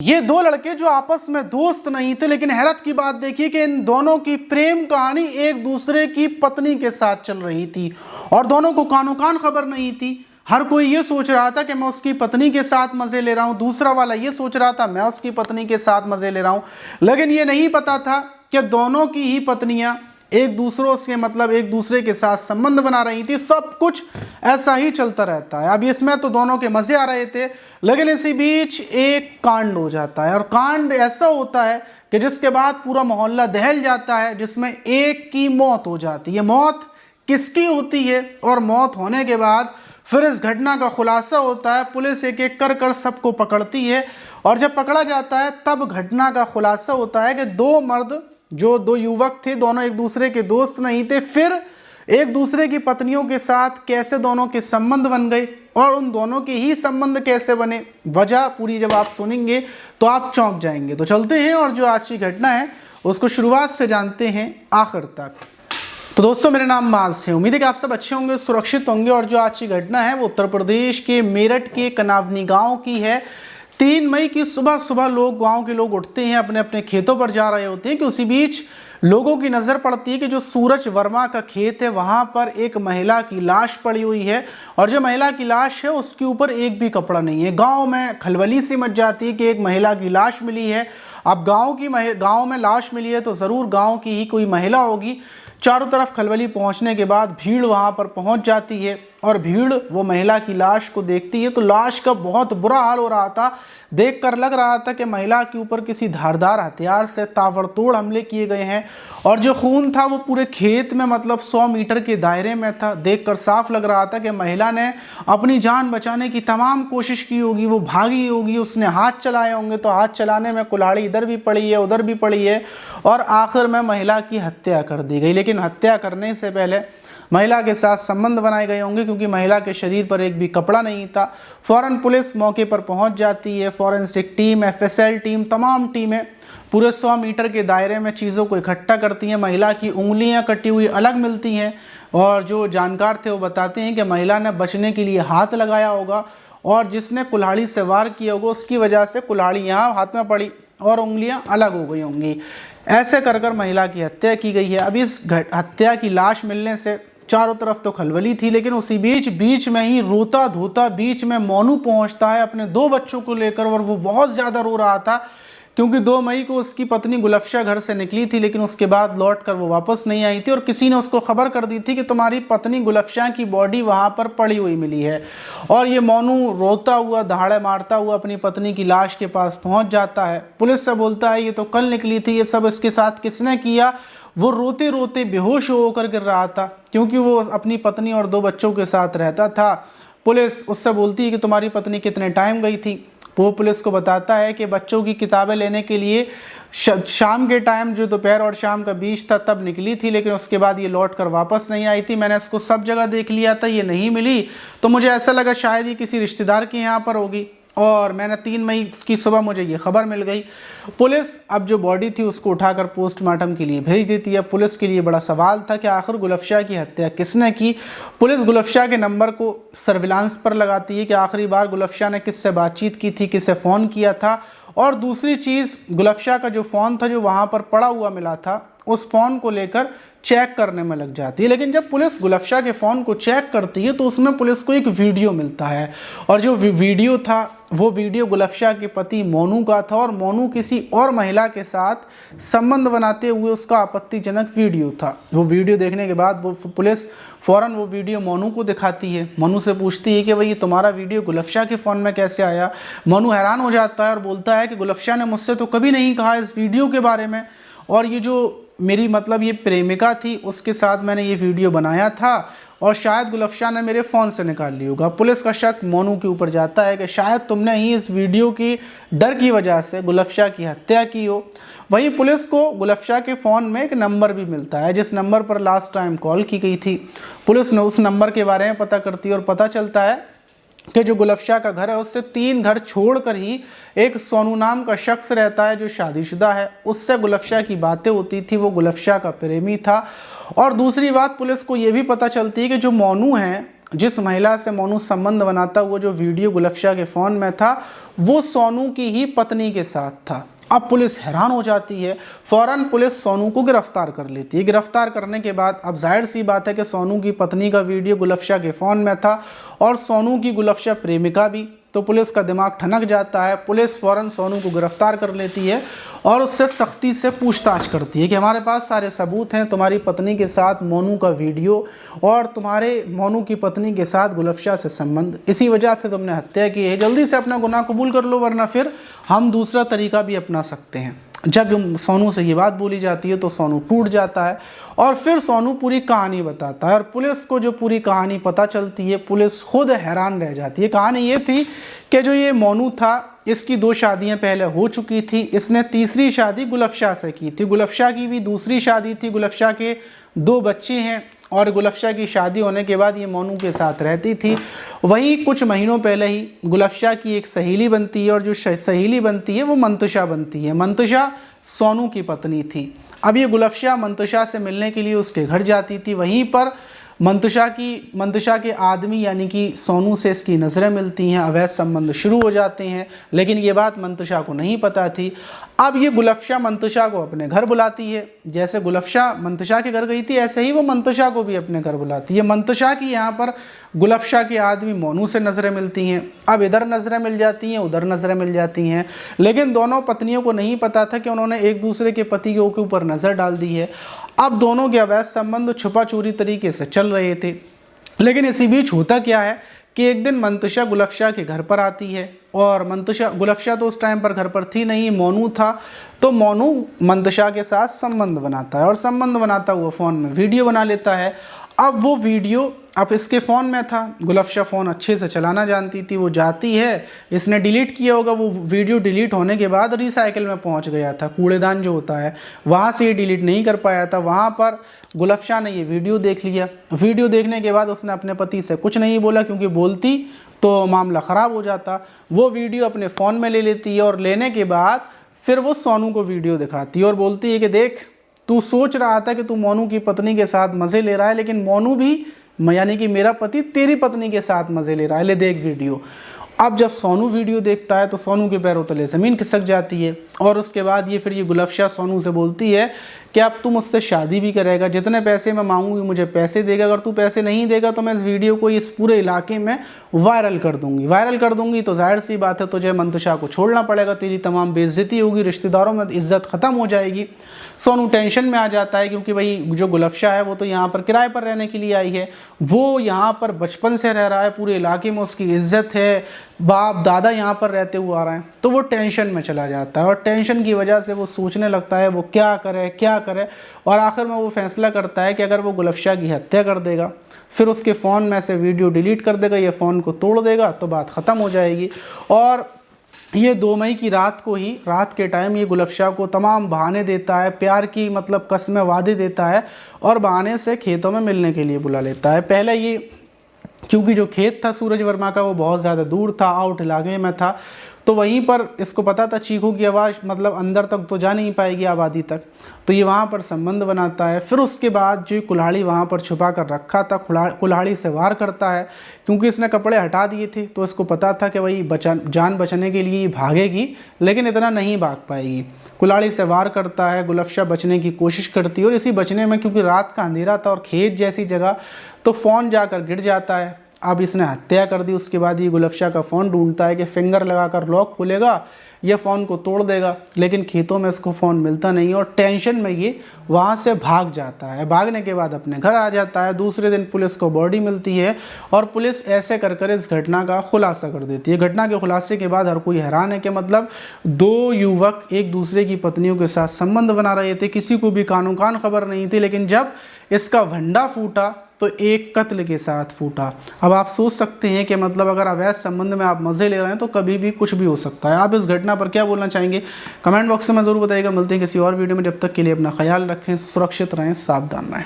ये दो लड़के जो आपस में दोस्त नहीं थे, लेकिन हैरत की बात देखिए कि इन दोनों की प्रेम कहानी एक दूसरे की पत्नी के साथ चल रही थी और दोनों को कानो कान खबर नहीं थी। हर कोई ये सोच रहा था कि मैं उसकी पत्नी के साथ मजे ले रहा हूं, दूसरा वाला ये सोच रहा था मैं उसकी पत्नी के साथ मजे ले रहा हूं, लेकिन ये नहीं पता था कि दोनों की ही पत्नियां एक दूसरे के साथ संबंध बना रही थी। सब कुछ ऐसा ही चलता रहता है। अब इसमें तो दोनों के मजे आ रहे थे, लेकिन इसी बीच एक कांड हो जाता है और कांड ऐसा होता है कि जिसके बाद पूरा मोहल्ला दहल जाता है, जिसमें एक की मौत हो जाती है। मौत किसकी होती है और मौत होने के बाद फिर इस घटना का खुलासा होता है। पुलिस एक एक कर सबको पकड़ती है और जब पकड़ा जाता है तब घटना का खुलासा होता है कि दो मर्द, जो दो युवक थे, दोनों एक दूसरे के दोस्त नहीं थे, फिर एक दूसरे की पत्नियों के साथ कैसे दोनों के संबंध बन गए और उन दोनों के ही संबंध कैसे बने, वजह पूरी जब आप सुनेंगे तो आप चौंक जाएंगे। तो चलते हैं और जो आज की घटना है उसको शुरुआत से जानते हैं आखिर तक। तो दोस्तों, मेरा नाम माज है। उम्मीद है कि आप सब अच्छे होंगे, सुरक्षित होंगे। और जो आज की घटना है वो उत्तर प्रदेश के मेरठ के कनावनी गांव की है। 3 मई की सुबह सुबह गांव के लोग उठते हैं, अपने अपने खेतों पर जा रहे होते हैं कि उसी बीच लोगों की नज़र पड़ती है कि जो सूरज वर्मा का खेत है वहां पर एक महिला की लाश पड़ी हुई है और जो महिला की लाश है उसके ऊपर एक भी कपड़ा नहीं है। गांव में खलबली सी मच जाती है कि एक महिला की लाश मिली है। अब गांव में लाश मिली है तो ज़रूर गांव की ही कोई महिला होगी। चारों तरफ खलबली पहुंचने के बाद भीड़ वहां पर पहुंच जाती है और भीड़ वो महिला की लाश को देखती है तो लाश का बहुत बुरा हाल हो रहा था। देखकर लग रहा था कि महिला के ऊपर किसी धारदार हथियार से ताबड़तोड़ हमले किए गए हैं और जो खून था वो पूरे खेत में 100 मीटर के दायरे में था। देखकर साफ लग रहा था कि महिला ने अपनी जान बचाने की तमाम कोशिश की होगी, वो भागी होगी, उसने हाथ चलाए होंगे तो हाथ चलाने में कुल्हाड़ी इधर भी पड़ी है उधर भी पड़ी है और आखिर में महिला की हत्या कर दी गई। लेकिन हत्या करने से पहले महिला के साथ संबंध बनाए गए होंगे क्योंकि महिला के शरीर पर एक भी कपड़ा नहीं था। फौरन पुलिस मौके पर पहुंच जाती है। फॉरेंसिक टीम, एफएसएल टीम, तमाम टीमें पूरे 100 मीटर के दायरे में चीज़ों को इकट्ठा करती हैं। महिला की उंगलियां कटी हुई अलग मिलती हैं और जो जानकार थे वो बताते हैं कि महिला ने बचने के लिए हाथ लगाया होगा और जिसने कुल्हाड़ी से वार किया होगा उसकी वजह से कुल्हाड़ी यहाँ हाथ में पड़ी और उंगलियाँ अलग हो गई होंगी। ऐसे कर महिला की हत्या की गई है। अब इस हत्या की लाश मिलने से चारों तरफ तो खलबली थी, लेकिन उसी बीच में ही रोता धोता बीच में मोनू पहुंचता है अपने 2 बच्चों को लेकर और वो बहुत ज़्यादा रो रहा था क्योंकि 2 मई को उसकी पत्नी गुलफ्शा घर से निकली थी, लेकिन उसके बाद लौट कर वो वापस नहीं आई थी और किसी ने उसको खबर कर दी थी कि तुम्हारी पत्नी गुलफ्शा की बॉडी वहाँ पर पड़ी हुई मिली है। और ये मोनू रोता हुआ, दहाड़े मारता हुआ अपनी पत्नी की लाश के पास पहुँच जाता है। पुलिस से बोलता है ये तो कल निकली थी, ये सब इसके साथ किसने किया। वो रोते रोते बेहोश होकर गिर रहा था क्योंकि वो अपनी पत्नी और 2 बच्चों के साथ रहता था। पुलिस उससे बोलती है कि तुम्हारी पत्नी कितने टाइम गई थी। वो पुलिस को बताता है कि बच्चों की किताबें लेने के लिए शाम के टाइम, जो दोपहर और शाम का बीच था, तब निकली थी, लेकिन उसके बाद ये लौट कर वापस नहीं आई थी। मैंने इसको सब जगह देख लिया था, ये नहीं मिली, तो मुझे ऐसा लगा शायद ये किसी रिश्तेदार के यहाँ पर होगी और मैंने 3 मई की सुबह मुझे ये खबर मिल गई। पुलिस अब जो बॉडी थी उसको उठाकर पोस्टमार्टम के लिए भेज देती है। पुलिस के लिए बड़ा सवाल था कि आखिर गुलफ्शा की हत्या किसने की। पुलिस गुलफ्शा के नंबर को सर्विलांस पर लगाती है कि आखिरी बार गुलफ्शा ने किससे बातचीत की थी, किससे फ़ोन किया था। और दूसरी चीज़, गुलफ्शा का जो फ़ोन था जो वहाँ पर पड़ा हुआ मिला था, उस फ़ोन को लेकर चेक करने में लग जाती है। लेकिन जब पुलिस गुलफ्शा के फ़ोन को चेक करती है तो उसमें पुलिस को एक वीडियो मिलता है और जो वीडियो था वो वीडियो गुलफ्शा के पति मोनू का था और मोनू किसी और महिला के साथ संबंध बनाते हुए उसका आपत्तिजनक वीडियो था। वो वीडियो देखने के बाद वो पुलिस फ़ौरन वो वीडियो मोनू को दिखाती है। मोनू से पूछती है कि भाई ये तुम्हारा वीडियो गुलफ्शा के फ़ोन में कैसे आया। मोनू हैरान हो जाता है और बोलता है कि गुलफ्शा ने मुझसे तो कभी नहीं कहा इस वीडियो के बारे में और ये जो मेरी ये प्रेमिका थी उसके साथ मैंने ये वीडियो बनाया था और शायद गुलफ्शा ने मेरे फ़ोन से निकाल ली होगा। पुलिस का शक मोनू के ऊपर जाता है कि शायद तुमने ही इस वीडियो की डर की वजह से गुलफ्शा की हत्या की हो। वहीं पुलिस को गुलफ्शा के फ़ोन में एक नंबर भी मिलता है जिस नंबर पर लास्ट टाइम कॉल की गई थी। पुलिस ने उस नंबर के बारे में पता करती है और पता चलता है कि जो गुलफ्शा का घर है उससे 3 घर छोड़कर ही एक सोनू नाम का शख्स रहता है जो शादीशुदा है। उससे गुलफ्शा की बातें होती थी, वो गुलफ्शा का प्रेमी था। और दूसरी बात, पुलिस को ये भी पता चलती है कि जो मोनू हैं जिस महिला से मोनू संबंध बनाता, वो जो वीडियो गुलफशा के फ़ोन में था वो सोनू की ही पत्नी के साथ था। अब पुलिस हैरान हो जाती है, फ़ौरन पुलिस सोनू को गिरफ्तार कर लेती है। गिरफ्तार करने के बाद अब जाहिर सी बात है कि सोनू की पत्नी का वीडियो गुलफशा के फ़ोन में था और सोनू की गुलफशा प्रेमिका भी, तो पुलिस का दिमाग ठनक जाता है। पुलिस फ़ौरन सोनू को गिरफ्तार कर लेती है और उससे सख्ती से पूछताछ करती है कि हमारे पास सारे सबूत हैं, तुम्हारी पत्नी के साथ मोनू का वीडियो और तुम्हारे मोनू की पत्नी के साथ गुलफशा से संबंध, इसी वजह से तुमने हत्या की है, जल्दी से अपना गुनाह कबूल कर लो वरना फिर हम दूसरा तरीका भी अपना सकते हैं। जब सोनू से ये बात बोली जाती है तो सोनू टूट जाता है और फिर सोनू पूरी कहानी बताता है और पुलिस को जो पूरी कहानी पता चलती है, पुलिस खुद हैरान रह जाती है। कहानी ये थी कि जो ये मोनू था, इसकी 2 शादियां पहले हो चुकी थी, इसने तीसरी शादी गुलफशा से की थी। गुलफशा की भी दूसरी शादी थी, गुलफशा के 2 बच्चे हैं और गुलफशा की शादी होने के बाद ये मोनू के साथ रहती थी। वहीं कुछ महीनों पहले ही गुलफशा की एक सहेली बनती है और जो सहेली बनती है वो मंतुषा बनती है। मंतुषा सोनू की पत्नी थी। अब ये गुलफशा मंतुषा से मिलने के लिए उसके घर जाती थी। वहीं पर मंतुषा के आदमी यानी कि सोनू से इसकी नज़रें मिलती हैं, अवैध संबंध शुरू हो जाते हैं, लेकिन ये बात मंतुषा को नहीं पता थी। अब ये गुलफशा मंतुषा को अपने घर बुलाती है। जैसे गुलफशा मंतुषा के घर गई थी, ऐसे ही वो मंतुषा को भी अपने घर बुलाती है। मंतुषा की यहाँ पर गुलफशा के आदमी मोनू से नज़रें मिलती हैं। अब इधर नज़रें मिल जाती हैं, उधर नज़रें मिल जाती हैं, लेकिन दोनों पत्नियों को नहीं पता था कि उन्होंने एक दूसरे के पति के ऊपर नज़र डाल दी है। अब दोनों के अवैध संबंध छुपा चोरी तरीके से चल रहे थे। लेकिन इसी बीच होता क्या है कि एक दिन मंतुषा गुलफशा के घर पर आती है और गुलफशा तो उस टाइम पर घर पर थी नहीं, मोनू था। तो मोनू मंतुषा के साथ संबंध बनाता है और संबंध बनाता हुआ फ़ोन में वीडियो बना लेता है। अब वो वीडियो अब इसके फ़ोन में था। गुलफशा फ़ोन अच्छे से चलाना जानती थी, वो जाती है, इसने डिलीट किया होगा। वो वीडियो डिलीट होने के बाद रिसाइकिल में पहुंच गया था, कूड़ेदान जो होता है वहाँ से ये डिलीट नहीं कर पाया था। वहाँ पर गुलफशा ने ये वीडियो देख लिया। वीडियो देखने के बाद उसने अपने पति से कुछ नहीं बोला, क्योंकि बोलती तो मामला ख़राब हो जाता। वो वीडियो अपने फ़ोन में ले लेती है और लेने के बाद फिर वो सोनू को वीडियो दिखाती है और बोलती है कि देख, तू सोच रहा था कि तू मोनू की पत्नी के साथ मज़े ले रहा है, लेकिन मोनू भी यानी कि मेरा पति तेरी पत्नी के साथ मज़े ले रहा है, ले देख वीडियो। अब जब सोनू वीडियो देखता है तो सोनू के पैरों तले ज़मीन खिसक जाती है और उसके बाद ये गुलफशा सोनू से बोलती है कि अब तू मुझसे शादी भी करेगा, जितने पैसे मैं मांगूंगी मुझे पैसे देगा, अगर तू पैसे नहीं देगा तो मैं इस वीडियो को इस पूरे इलाके में वायरल कर दूंगी। तो जाहिर सी बात है तुझे मंतुषा को छोड़ना पड़ेगा, तेरी तमाम बेइज्जती होगी, रिश्तेदारों में इज्जत ख़त्म हो जाएगी। सोनू टेंशन में आ जाता है, क्योंकि भाई जो गुलफशा है वो तो यहाँ पर किराए पर रहने के लिए आई है, वो यहाँ पर बचपन से रह रहा है, पूरे इलाके में उसकी इज्जत है, बाप दादा यहाँ पर रहते हुए आ रहे हैं। तो वो टेंशन में चला जाता है और टेंशन की वजह से वो सोचने लगता है वो क्या करे और आखिर में वो फैसला करता है कि अगर वो गुलफशा की हत्या कर देगा, फिर उसके फ़ोन में से वीडियो डिलीट कर देगा, ये फ़ोन को तोड़ देगा तो बात ख़त्म हो जाएगी। और ये 2 मई की रात के टाइम ये गुलफशा को तमाम बहाने देता है, प्यार की मतलब कसमें वादे देता है और बहाने से खेतों में मिलने के लिए बुला लेता है। पहले ये क्योंकि जो खेत था सूरज वर्मा का वो बहुत ज़्यादा दूर था, आउट इलाके में था, तो वहीं पर इसको पता था चीखों की आवाज़ मतलब अंदर तक तो जा नहीं पाएगी आबादी तक, तो ये वहाँ पर संबंध बनाता है। फिर उसके बाद जो कुल्हाड़ी वहाँ पर छुपा कर रखा था, कुल्हाड़ी से वार करता है, क्योंकि इसने कपड़े हटा दिए थे तो इसको पता था कि वही जान बचने के लिए भागेगी, लेकिन इतना नहीं भाग पाएगी। कुल्हाड़ी से वार करता है, गुलफशा बचने की कोशिश करती है और इसी बचने में क्योंकि रात का अंधेरा था और खेत जैसी जगह, तो फ़ोन जाकर गिर जाता है। अब इसने हत्या कर दी। उसके बाद ये गुलफशा का फ़ोन ढूंढता है कि फिंगर लगाकर लॉक खोलेगा ये फ़ोन को तोड़ देगा, लेकिन खेतों में इसको फ़ोन मिलता नहीं और टेंशन में ये वहाँ से भाग जाता है। भागने के बाद अपने घर आ जाता है। दूसरे दिन पुलिस को बॉडी मिलती है और पुलिस ऐसे कर इस घटना का खुलासा कर देती है। घटना के खुलासे के बाद हर कोई हैरान है कि मतलब 2 युवक एक दूसरे की पत्नियों के साथ संबंध बना रहे थे, किसी को भी कानूकान खबर नहीं थी, लेकिन जब इसका भंडा फूटा तो एक कत्ल के साथ फूटा। अब आप सोच सकते हैं कि मतलब अगर अवैध संबंध में आप मज़े ले रहे हैं तो कभी भी कुछ भी हो सकता है। आप इस घटना पर क्या बोलना चाहेंगे कमेंट बॉक्स में ज़रूर बताइएगा। मिलते हैं किसी और वीडियो में, जब तक के लिए अपना ख्याल रखें, सुरक्षित रहें, सावधान रहें।